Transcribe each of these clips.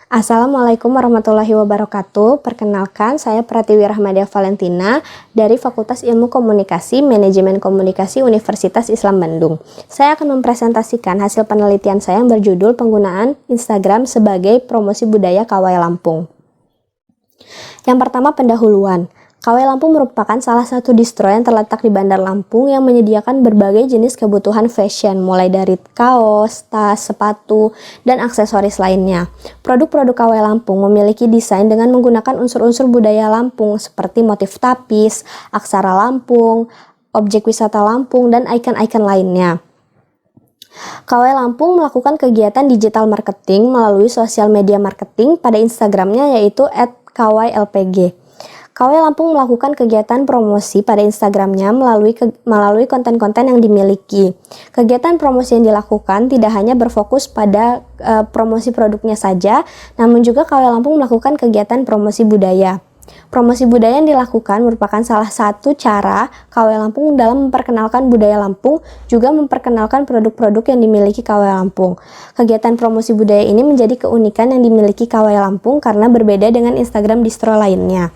Assalamualaikum warahmatullahi wabarakatuh. Perkenalkan, saya Pratiwi Rahmadia Valentina dari Fakultas Ilmu Komunikasi Manajemen Komunikasi Universitas Islam Bandung. Saya akan mempresentasikan hasil penelitian saya yang berjudul penggunaan Instagram sebagai promosi budaya KW Lampung. Yang pertama, pendahuluan. KW Lampung merupakan salah satu distro yang terletak di Bandar Lampung yang menyediakan berbagai jenis kebutuhan fashion, mulai dari kaos, tas, sepatu, dan aksesoris lainnya. Produk-produk KW Lampung memiliki desain dengan menggunakan unsur-unsur budaya Lampung seperti motif tapis, aksara Lampung, objek wisata Lampung, dan ikon-ikon lainnya. KW Lampung melakukan kegiatan digital marketing melalui sosial media marketing pada Instagramnya yaitu @kwlpg. KW Lampung melakukan kegiatan promosi pada Instagramnya melalui konten-konten yang dimiliki. Kegiatan promosi yang dilakukan tidak hanya berfokus pada promosi produknya saja, namun juga KW Lampung melakukan kegiatan promosi budaya. Promosi budaya yang dilakukan merupakan salah satu cara KW Lampung dalam memperkenalkan budaya Lampung, juga memperkenalkan produk-produk yang dimiliki KW Lampung. Kegiatan promosi budaya ini menjadi keunikan yang dimiliki KW Lampung karena berbeda dengan Instagram distro lainnya.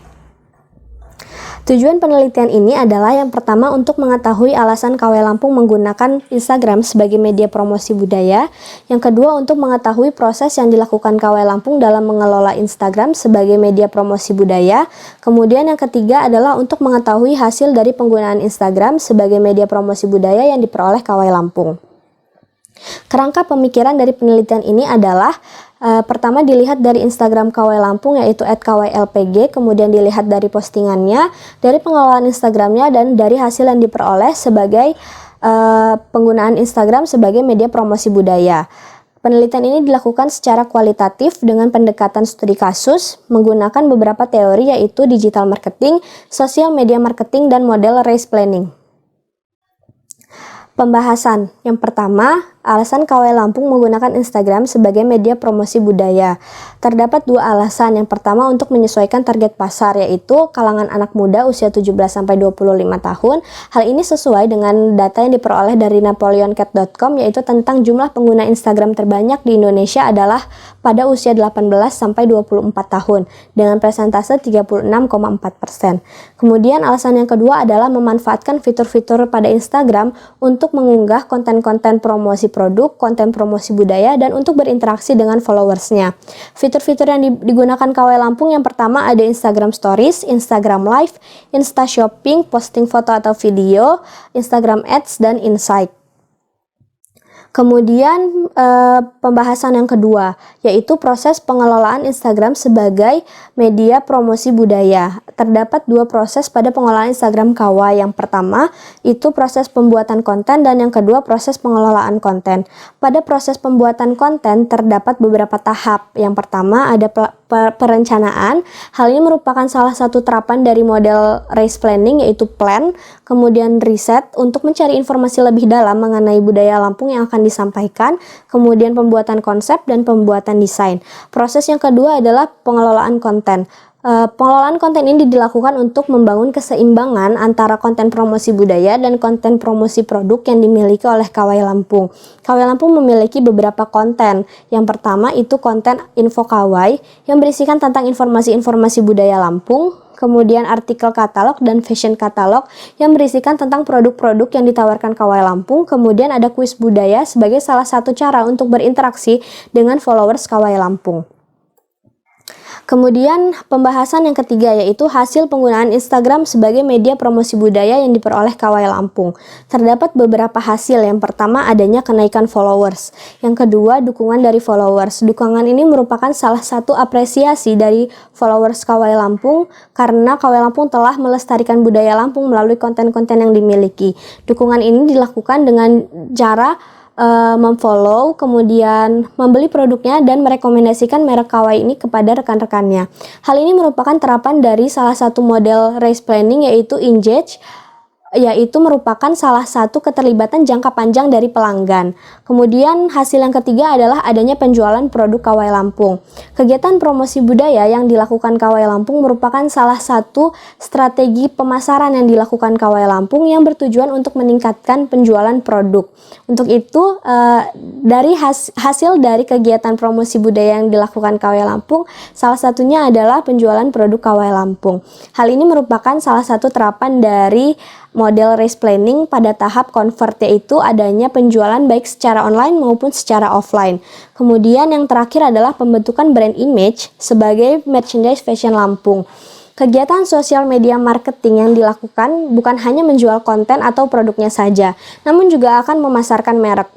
Tujuan penelitian ini adalah yang pertama untuk mengetahui alasan KW Lampung menggunakan Instagram sebagai media promosi budaya, yang kedua untuk mengetahui proses yang dilakukan KW Lampung dalam mengelola Instagram sebagai media promosi budaya, kemudian yang ketiga adalah untuk mengetahui hasil dari penggunaan Instagram sebagai media promosi budaya yang diperoleh KW Lampung. Kerangka pemikiran dari penelitian ini adalah pertama dilihat dari Instagram KW Lampung yaitu @kwlpg, kemudian dilihat dari postingannya, dari pengelolaan Instagramnya, dan dari hasil yang diperoleh sebagai penggunaan Instagram sebagai media promosi budaya. Penelitian ini dilakukan secara kualitatif dengan pendekatan studi kasus menggunakan beberapa teori yaitu digital marketing, social media marketing, dan model race planning. Pembahasan. Yang pertama, alasan KW Lampung menggunakan Instagram sebagai media promosi budaya. Terdapat dua alasan. Yang pertama untuk menyesuaikan target pasar, yaitu kalangan anak muda usia 17-25 tahun. Hal ini sesuai dengan data yang diperoleh dari napoleoncat.com, yaitu tentang jumlah pengguna Instagram terbanyak di Indonesia adalah pada usia 18-24 tahun dengan persentase 36,4%. Kemudian alasan yang kedua adalah memanfaatkan fitur-fitur pada Instagram untuk mengunggah konten-konten promosi produk, konten promosi budaya, dan untuk berinteraksi dengan followersnya. Fitur-fitur yang digunakan KW Lampung yang pertama ada Instagram Stories, Instagram Live, Insta Shopping, posting foto atau video, Instagram Ads, dan Insight. Kemudian pembahasan yang kedua yaitu proses pengelolaan Instagram sebagai media promosi budaya. Terdapat dua proses pada pengelolaan Instagram KW. Yang pertama itu proses pembuatan konten dan yang kedua proses pengelolaan konten. Pada proses pembuatan konten terdapat beberapa tahap. Yang pertama ada perencanaan. Hal ini merupakan salah satu terapan dari model race planning yaitu plan, kemudian riset untuk mencari informasi lebih dalam mengenai budaya Lampung yang akan disampaikan, kemudian pembuatan konsep dan pembuatan desain. Proses yang kedua adalah pengelolaan konten. Pengelolaan konten ini dilakukan untuk membangun keseimbangan antara konten promosi budaya dan konten promosi produk yang dimiliki oleh KW Lampung. KW Lampung memiliki beberapa konten. Yang pertama itu konten info KW yang berisikan tentang informasi-informasi budaya Lampung. Kemudian artikel katalog dan fashion katalog yang berisikan tentang produk-produk yang ditawarkan KW Lampung. Kemudian ada kuis budaya sebagai salah satu cara untuk berinteraksi dengan followers KW Lampung. Kemudian pembahasan yang ketiga yaitu hasil penggunaan Instagram sebagai media promosi budaya yang diperoleh KW Lampung. Terdapat beberapa hasil. Yang pertama adanya kenaikan followers. Yang kedua dukungan dari followers. Dukungan ini merupakan salah satu apresiasi dari followers KW Lampung karena KW Lampung telah melestarikan budaya Lampung melalui konten-konten yang dimiliki. Dukungan ini dilakukan dengan cara memfollow, kemudian membeli produknya dan merekomendasikan merek KW ini kepada rekan-rekannya. Hal ini merupakan terapan dari salah satu model race planning yaitu Engage. yaitu merupakan salah satu keterlibatan jangka panjang dari pelanggan. Kemudian hasil yang ketiga adalah adanya penjualan produk KW Lampung. Kegiatan promosi budaya yang dilakukan KW Lampung merupakan salah satu strategi pemasaran yang dilakukan KW Lampung yang bertujuan untuk meningkatkan penjualan produk. Untuk itu, dari hasil dari kegiatan promosi budaya yang dilakukan KW Lampung, salah satunya adalah penjualan produk KW Lampung. Hal ini merupakan salah satu terapan dari model race planning pada tahap convert, yaitu adanya penjualan baik secara online maupun secara offline. Kemudian yang terakhir adalah pembentukan brand image sebagai merchandise fashion Lampung. Kegiatan sosial media marketing yang dilakukan bukan hanya menjual konten atau produknya saja, namun juga akan memasarkan merek.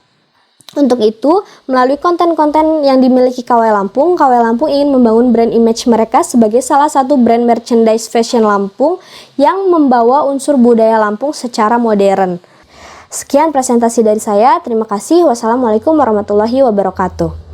Untuk itu, melalui konten-konten yang dimiliki KW Lampung ingin membangun brand image mereka sebagai salah satu brand merchandise fashion Lampung yang membawa unsur budaya Lampung secara modern. Sekian presentasi dari saya, terima kasih. Wassalamualaikum warahmatullahi wabarakatuh.